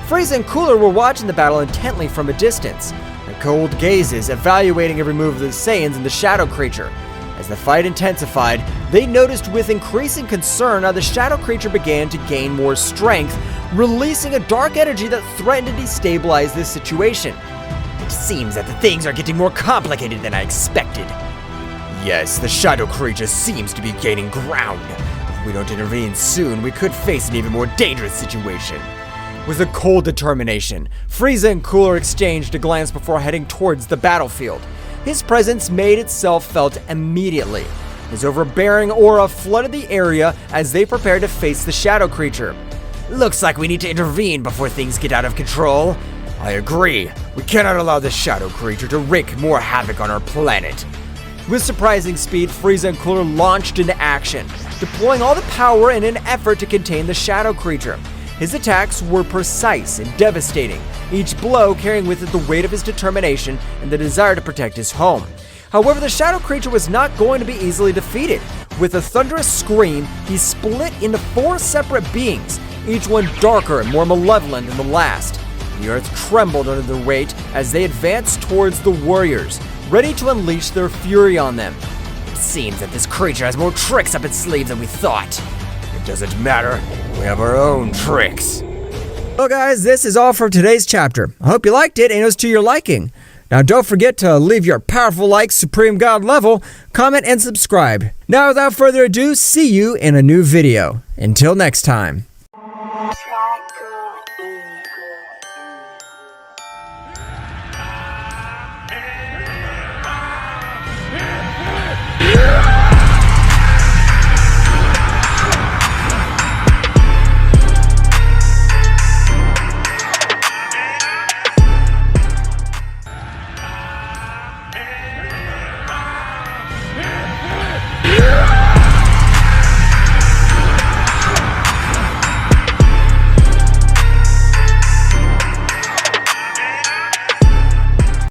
Frieza and Cooler were watching the battle intently from a distance, their cold gazes evaluating every move of the Saiyans and the shadow creature. As the fight intensified, they noticed with increasing concern how the shadow creature began to gain more strength, releasing a dark energy that threatened to destabilize this situation. It seems that the things are getting more complicated than I expected. Yes, the shadow creature seems to be gaining ground. If we don't intervene soon, we could face an even more dangerous situation. With a cold determination, Frieza and Cooler exchanged a glance before heading towards the battlefield. His presence made itself felt immediately. His overbearing aura flooded the area as they prepared to face the shadow creature. Looks like we need to intervene before things get out of control. I agree. We cannot allow the shadow creature to wreak more havoc on our planet. With surprising speed, Frieza and Cooler launched into action, deploying all the power in an effort to contain the shadow creature. His attacks were precise and devastating, each blow carrying with it the weight of his determination and the desire to protect his home. However, the shadow creature was not going to be easily defeated. With a thunderous scream, he split into 4 separate beings, each one darker and more malevolent than the last. The earth trembled under their weight as they advanced towards the warriors, ready to unleash their fury on them. It seems that this creature has more tricks up its sleeves than we thought. It doesn't matter, we have our own tricks. Well guys, this is all for today's chapter. I hope you liked it and it was to your liking. Now don't forget to leave your powerful like Supreme God level, comment and subscribe. Now without further ado, see you in a new video. Until next time.